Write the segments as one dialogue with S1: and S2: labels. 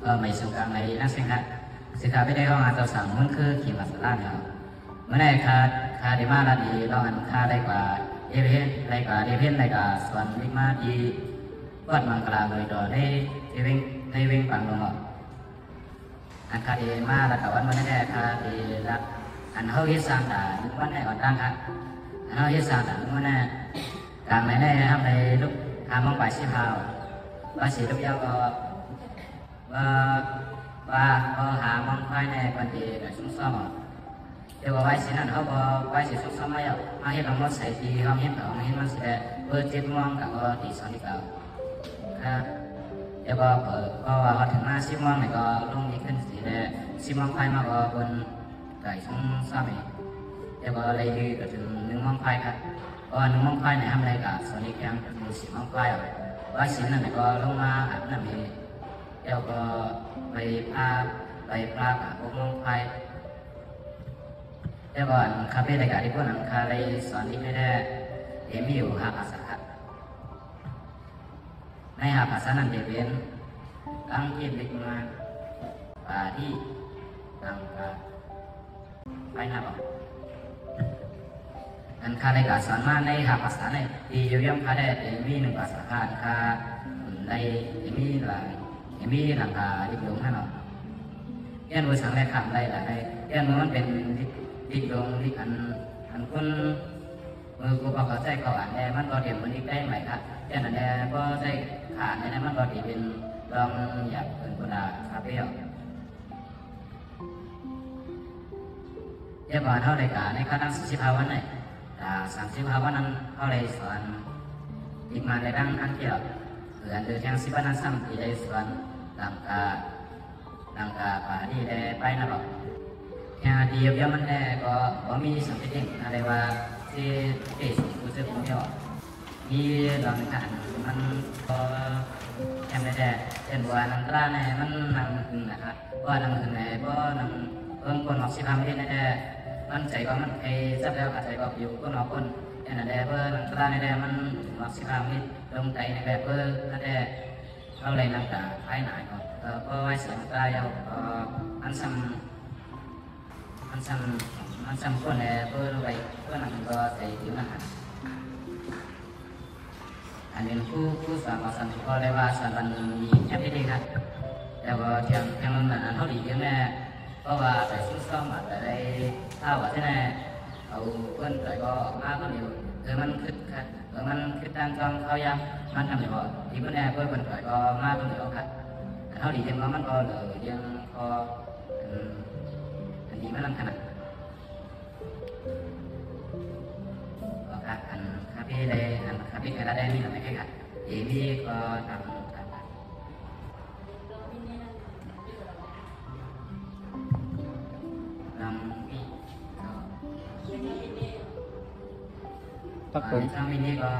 S1: mấy số càng này năng sinh hạt sự khá bên đây họ ngã tàu sáng muốn khơi khi mà sẵn làเมื่อไหร่คาดีมาลาดีเราอันคาได้กว่าเอเวนได้กว่าเอเวนได้กว่าส่วนดีมาดีวัดมังกรเลยต่อได้เอเวนในเวงปังลงอ่ะอันคาดีมาแล้วแต่วันนั้นได้คาดีละอันเขาเฮ็ดสร้างด่านวันไหนก่อนตั้งครับอันเขาเฮ็ดสร้างด่านวันนั้นกลางไหนได้ทำในลูกทำมองไปสิพาวว่าสิลูกยาวก็ว่าหามองภายในวันที่ชุ่มซ้อมเดี๋ยวไว้สินั่นเขาก็ไว้สิสุกซ้ำไม่เอามาเห็นเราใส่ตีเขาเห็นเขาเห็นมันสิได้เปิดเจ็ดมองกับก็ตีสองที่เก่าครับเดี๋ยวก็ว่าเขาถึงมาสิมองเนี่ยก็ลงนี้ขึ้นสิได้สิมองไฟมาก็บนไก่ชุ่มซ้ำอีกเดี๋ยวก็เลยยืดถึงหนึ่งมองไฟครับก็หนึ่งมองไฟเนี่ยทำอะไรกับส่วนนี้แกงถึงสิมองไฟไว้สินั่นเนี่ยก็ลงมาอาบน้ำเองเดี๋ยวก็ไปปลากับพวกมองไฟแต่ก่อนคาเฟ่ในการที่พวกนั้นคาเลยสอนที่ไม่ได้เอ็มอยู่หาภาษาในหาภาษานั้นเดียเป็นตั้งเก็บเล็กมาป่าที่ตั้งไปหน้าบอกอันคาในการสอนมาในหาภาษาในที่อยู่ย่อมคาได้เอ็มมีหนึ่งภาษาคาในเอ็มมีหลังคาดิบลงให้เราเรียนรู้สังเกตคำได้หลายเรียนรู้มันเป็นดิกลงดิกอันคนมือกูพอเข้าใจเขาอ่านได้มันก็เดี๋ยวมันดิกได้ไหมครับเจ้าหน้าที่ก็ได้ขาดในมันก็ดีเป็นลองอยากเป็นคนละคาเฟ่เดี๋ยวก่อนเท่าไรกันในขั้นตั้ง30 วันไหน30 วันนั้นเท่าไรสอนอีกมาในดังอันเกี่ยวหรืออันเดิมยัง10 วันนั้นซ้ำที่ได้สอนหลังกาป่าที่ได้ไปนะบอกดีเยอะมันแน่ก็มีสัมผัสเองอะไรว่าที่เอสกูจะพูดไม่ออกมีลองขันมันก็แค่ไม่ได้เช่นว่านังกล้าเนี่ยมันนังนะครับว่านังไหนก็นังคนออกสิบ5 มิลลิเมตรมันใจก็มันไอ้จับแล้วอาจจะก็อยู่คนออกคนแต่นั่นแหละเพื่อนังกล้าเนี่ยมันออก15 มิลลิลงใจในแบบเพื่อนั่นแหละเราเลยนังกล้าภายในก็ไว้เสียงกล้าเอามันซ้ำคนแหละเพื่ออะไรเพื่อนั่งก็ใส่ผิวหนังอันนี้ผู้สอนมาสั่งก็ได้ว่าสอนมันมีแค่นี้ครับแต่ว่าเทียมนั้นเขาดีอย่างแน่เพราะว่าไปซุ่มซ้อมอะไรได้ถ้าว่าที่ไหนเอาเพื่อนแต่ก็มากก็เดียวมันคิดตั้งจองเขายังมันทำอย่างไรที่เพื่อนแน่เพื่อนแต่ก็มากก็เดียวครับเขาดีจังว่ามันก็เลยยังพอดีไม่ลำขนาดก็อันคาเฟ่เลยอันคาเฟ่กระดาษได้นี่หรือไม่ใช่ครับเอวี่ก็ทำลำมีก็ทำมินิก็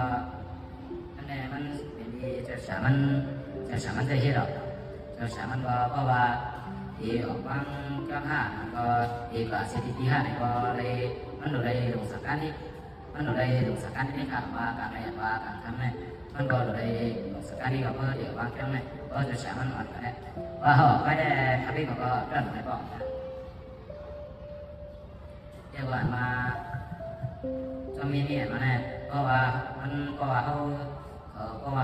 S1: อันนี้มันเป็นจะสามันจะเห็นหรอจะสามันก็เพราะว่าที่ออกบางก็ก็ดีกว่าสิทธิ5ก็เลยมันดูได้ลงสักการนี่มันดูได้ลงสักการนี่ครับว่าการอะไรว่าการทำเนี่ยมันก็ดูได้ลงสักการนี่ก็เพื่อเดี๋ยวบางครั้งเนี่ยก็จะสามารถอ่อนกันได้ว่าเขาไม่ได้ทำให้เขาก็เริ่มไม่บอกเดี๋ยวก่อนมาจะมีเนี่ยมาเนี่ยเพราะว่า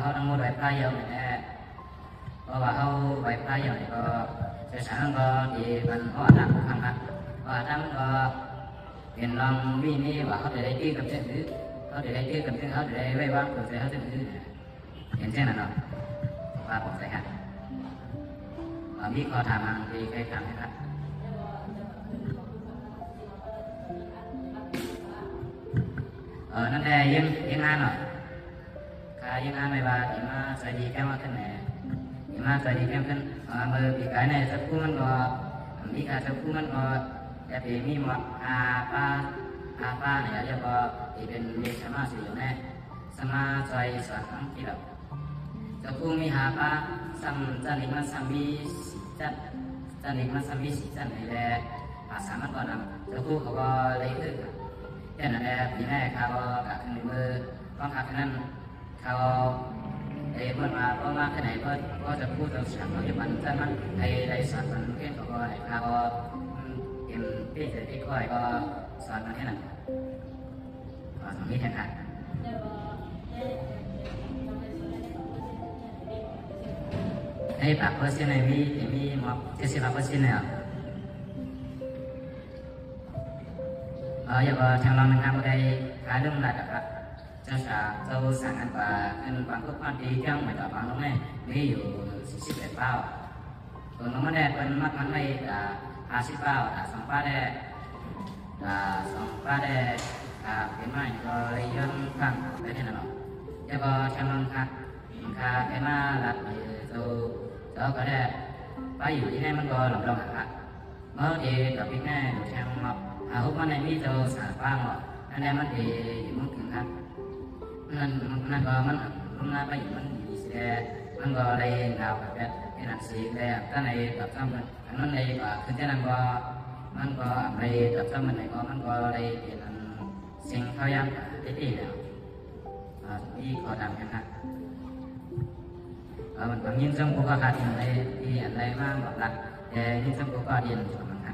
S1: เขาต้องมุดไว้ปลายเยอะเหมือนกันเพราะว่าเขาไว้ปลายเยอะก็จะสร้างก็ดีมันก็ทำครับว่าทำก็เป็นลองวิ่งนี่ว่าเขาจะได้ที่กับเส้นหรือเขาจะได้ที่กับเส้นเขาจะได้ไว้วางตัวเส้นเขาจะได้เห็นเส้นนั้นหรอว่าผมใส่ครับมีข้อถามอะไรที่เคยถามไหมครับนั่นแหละยังงานหรอยังงานไม่ว่าที่มาใส่ดีแค่ว่าขึ้นไหนมาใส่ดีแค่ขึ้นมือปีกไก่ในสักคู่มันก็มีการสักคู่มันก็จะเป็นมีหมดป้าเนี่ยเรียกว่าเป็นเด็กสมาสิอยู่แน่สมาใจสังที่เราสักคู่มีป้าสัมจันนิมันสัมมีจันนิมันสัมมีสีจันนี่แหละภาษามันก่อนนะสักคู่เขาก็เลยขึ้นแต่นั่นแหละปีแรกเขาก็ขึ้นมือก็ขาขึ้นนั้นเขา để mà có mà cái này cóจะพูดเราสั่งเราจะมันจะมันในสอนมันแค่ก็ไหนพาก็เอ็มพี่เสร็จที่ก้อยก็สอนมันแค่นั้นก็สอนนี้แค่นั้นในปากเปอร์เซ็นต์ในมีมา70%เนี่ยอย่าว่าทางเราทำได้ขายเรื่องหลักครับจะเราสั่งอันว่าอันบางก็ความดีจังเหมือนกับบางน้องเนี่ยมีอยู่48เป้าส่วนน้องมันได้เป็นมัดมันไม่50เป้า2เป้าได้2เป้าได้เป็นไม่ก็เลยย้อนฟังไปที่นั่นหรอกอย่าว่าทางเราค่ะไอ้มาหลักเราก็ได้ไปอยู่ที่ไหนมันก็หลงครับเมื่อที่กับพี่แม่ดูทางเราhôm nay mi cho sản phẩm mà anh em ăn thì muốn kiếm khác nên có mình hôm nay bây giờ mình sẽ mình có đây nào cái làm gì đây cái này tập xong mình đây có thứ nhất là mình có đây tập xong mình này có mình có đây thì mình sinh khao yang cái gì nào đi có làm cái khác mình có nhìn trong cuộc hạt này thì anh đây mang bảo là nhìn trong cuộc hạt điện của mình khác